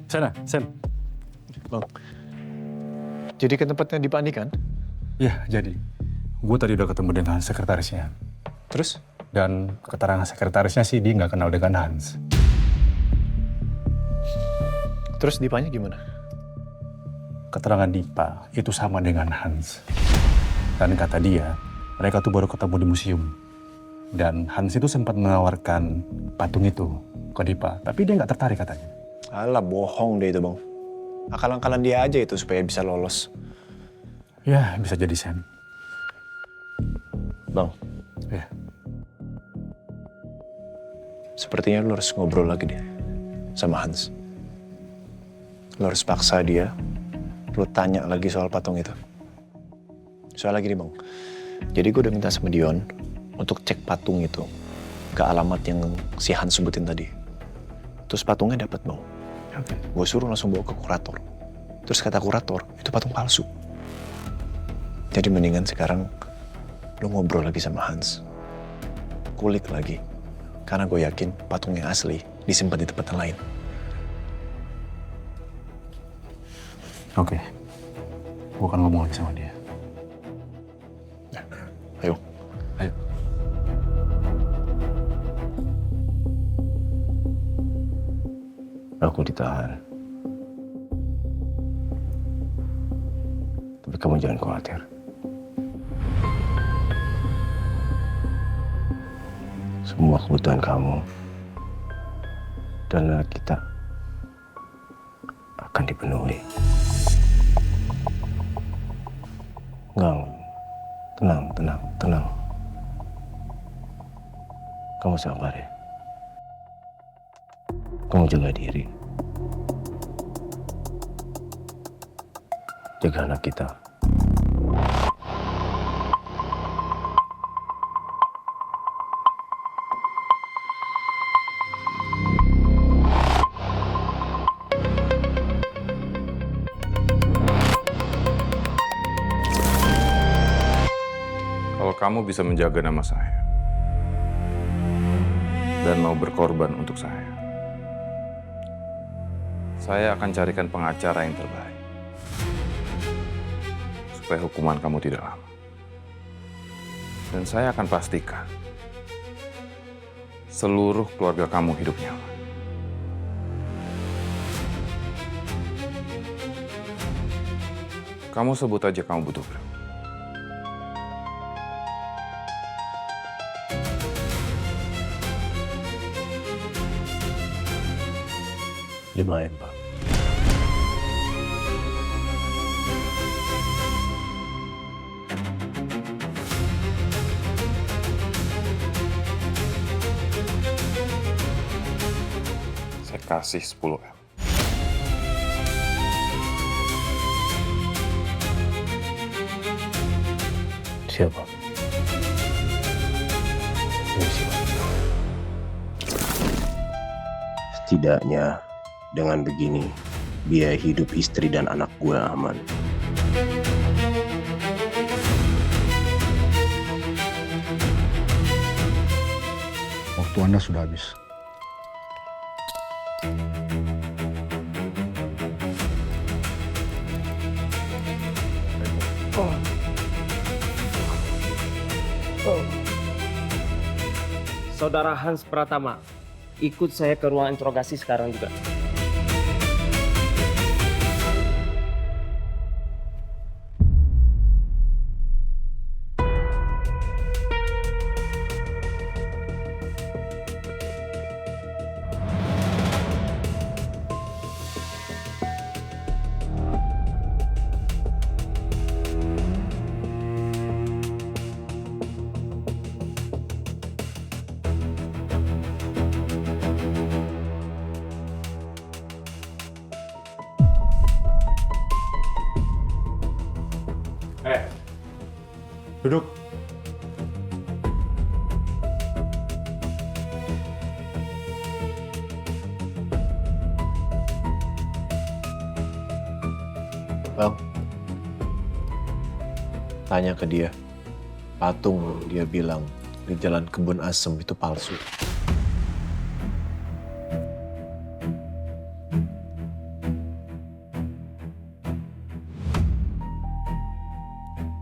Sana, Sam. Bang, jadi ke tempatnya di Pak Andi kan? Ya, jadi. Gue tadi udah ketemu dengan sekretarisnya. Terus? Dan keterangan sekretarisnya sih dia nggak kenal dengan Hans. Terus Dipanya gimana? Keterangan Dipa itu sama dengan Hans. Dan kata dia, mereka tuh baru ketemu di museum. Dan Hans itu sempat menawarkan patung itu ke Dipa, tapi dia nggak tertarik katanya. Alah, bohong deh itu, Bang. Akal-akalan dia aja itu supaya bisa lolos. Ya, bisa jadi Sam. Bang, Ya, sepertinya lu harus ngobrol lagi deh sama Hans. Lu harus paksa dia, lu tanya lagi soal patung itu. Soalnya gini, Bang. Jadi gue udah minta sama Dion untuk cek patung itu ke alamat yang si Hans sebutin tadi. Terus patungnya dapat, Bang. oke. Gue suruh langsung bawa ke kurator. Terus kata kurator, itu patung palsu. Jadi mendingan sekarang lu ngobrol lagi sama Hans. Kulik lagi. Karena gue yakin patung yang asli disimpan di tempat yang lain. Oke. Gue akan ngomong lagi sama dia. Ya, ayo. Ayo. Aku ditahan. Tapi kamu jangan khawatir. Semua kebutuhan kamu dan anak kita akan dipenuhi. Enggak, tenang. Kamu sabar ya. Kamu jaga diri. Jaga anak kita. Kalau kamu bisa menjaga nama saya dan mau berkorban untuk saya akan carikan pengacara yang terbaik supaya hukuman kamu tidak lama. Dan saya akan pastikan seluruh keluarga kamu hidup nyaman. Kamu sebut aja kamu butuh berapa. Lumayan, Pak. Saya kasih 10 M. Siapa? Permisi, Pak. Setidaknya dengan begini, biaya hidup istri dan anak gue aman. Waktu Anda sudah habis. Saudara Hans Pratama, ikut saya ke ruang interogasi sekarang juga. Duduk. Bang, tanya ke dia. Patung dia bilang di Jalan Kebun Asem itu palsu.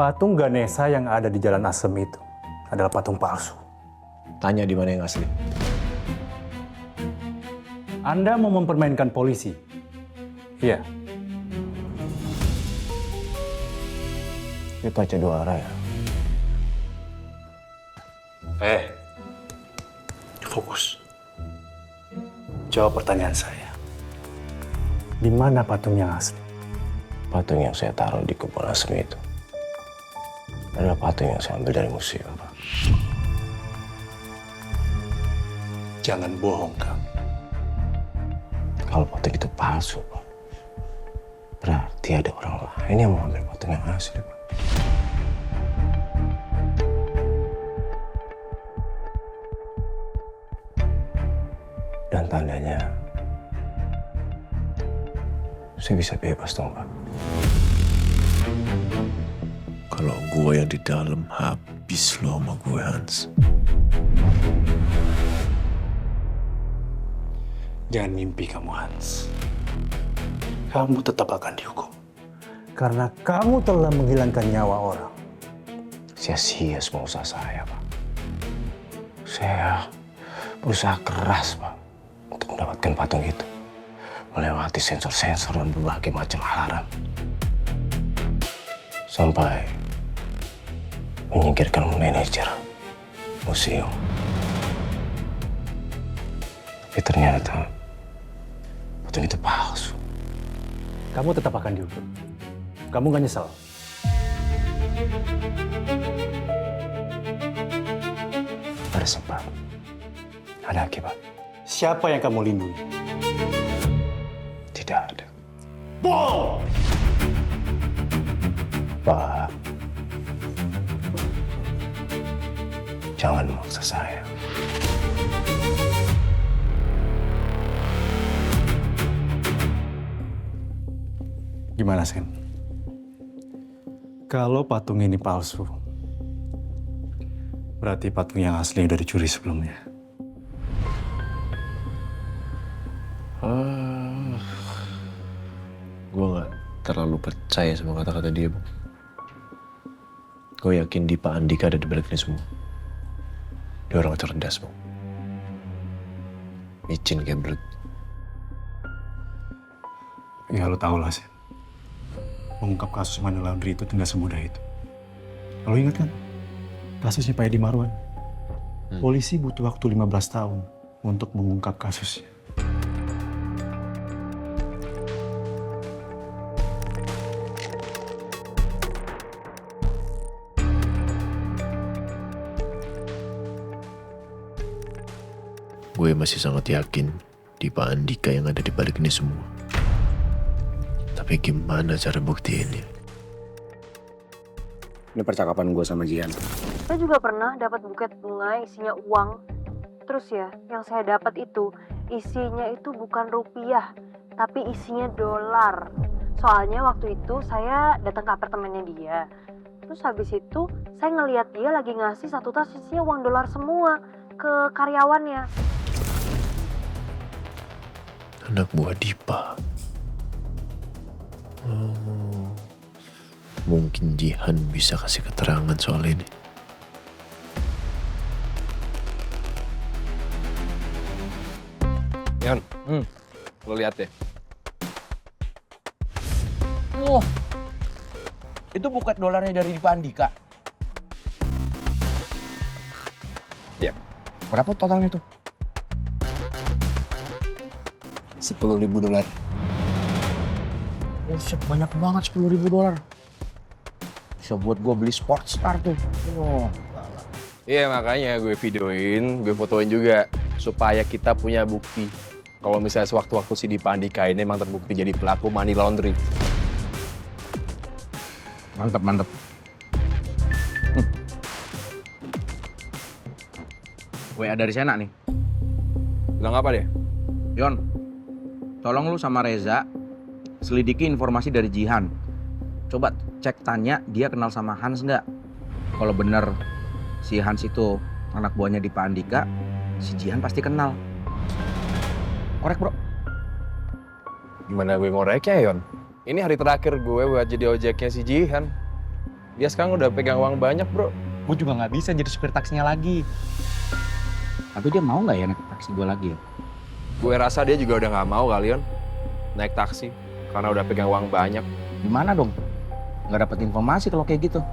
Patung Ganesha yang ada di Jalan Asem itu adalah patung palsu. Tanya di mana yang asli. Anda mau mempermainkan polisi? Iya. Itu aja 2 arah ya. Fokus. Jawab pertanyaan saya. Di mana patung yang asli? Patung yang saya taruh di kebun asem itu adalah patung yang saya ambil dari museum, Pak. Jangan bohong, Kang. Kalau patung itu palsu, Pak, berarti ada orang lain yang mau ambil patung yang asli, Pak. Dan tandanya, saya bisa bebas dong, Pak. Kalau gue yang di dalam, habis lo sama gue, Hans. Jangan mimpi kamu, Hans. Kamu tetap akan dihukum. Karena kamu telah menghilangkan nyawa orang. Sia-sia semua usaha saya, Pak. Saya berusaha keras, Pak, untuk mendapatkan patung itu. Melewati sensor-sensor dan berbagai macam alarm. Sampai menyingkirkan manajer museum. Tapi ternyata patung itu palsu. Kamu tetap akan dihukum. Kamu gak nyesel? Ada sebab. Ada akibat. Siapa yang kamu lindungi? Tidak ada. Bohong! Pak, jangan memaksa saya. Gimana, Sen? Kalau patung ini palsu, berarti patung yang asli udah dicuri sebelumnya. Gue gak terlalu percaya sama kata-kata dia, Bang. Gue yakin Dipa Andika ada di balik ini semua. Dia orang cerdas, Bang. Micin kayak belut. Ya lo tau lah, Sen. Mengungkap kasus money laundry itu tidak semudah itu. Lo ingat kan? Kasusnya Pak Edi Marwan. Polisi butuh waktu 15 tahun untuk mengungkap kasusnya. Gue masih sangat yakin Dipa Andika yang ada di balik ini semua. Tapi gimana cara buktiinnya? Ini percakapan gue sama Jihan. Saya juga pernah dapat buket bunga isinya uang. Terus ya, yang saya dapat itu isinya itu bukan rupiah, tapi isinya dolar. Soalnya waktu itu saya datang ke apartemennya dia. Terus habis itu saya ngelihat dia lagi ngasih 1 tas isinya uang dolar semua ke karyawannya. Anak buah Dipa. Oh, mungkin Jihan bisa kasih keterangan soal ini. Yon, lo lihat deh. Wah, itu buket dolarnya dari Dipa Andika. Iya. Berapa totalnya tuh? $10.000. Buset, banyak banget $10.000. Bisa buat gue beli Sportstar tuh. Oh. Iya makanya gue videoin, gue fotoin juga. Supaya kita punya bukti. Kalau misalnya sewaktu-waktu si Dipa Andika ini emang terbukti jadi pelaku money laundry. Mantap, mantap. WA dari Sena nih. Bilang apa deh? Yon, tolong lu sama Reza selidiki informasi dari Jihan. Coba cek tanya dia kenal sama Hans nggak. Kalau bener si Hans itu anak buahnya Dipa Andika, si Jihan pasti kenal. Korek bro. Gimana gue ngoreknya, Yon? Ini hari terakhir gue buat jadi ojeknya si Jihan. Dia sekarang udah pegang uang banyak, bro. Gue juga nggak bisa jadi supir taksinya lagi. Tapi dia mau nggak ya naik taksi gue lagi ya? Gue rasa dia juga udah nggak mau kalian naik taksi karena udah pegang uang banyak. Gimana dong? Nggak dapat informasi kalau kayak gitu.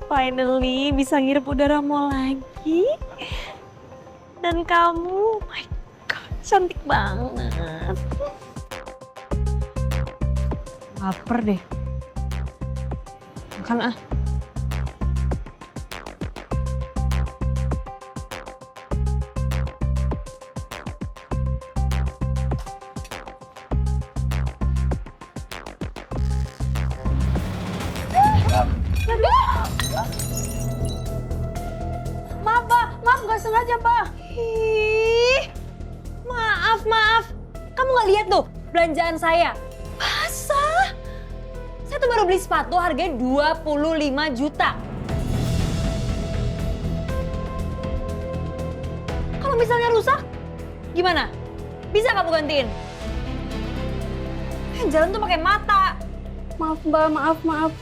Finally bisa ngirup udara mau lagi. Dan kamu, oh my god, cantik banget. Laper deh. Makan ah. Maaf, Pak. Maaf, nggak sengaja, Pak. Ih, maaf. Kamu nggak lihat tuh belanjaan saya? Basah. Saya tuh baru beli sepatu harganya 25 juta. Kalau misalnya rusak, gimana? Bisa kamu gantiin? Jalan tuh pakai mata. Maaf, Mbak. Maaf.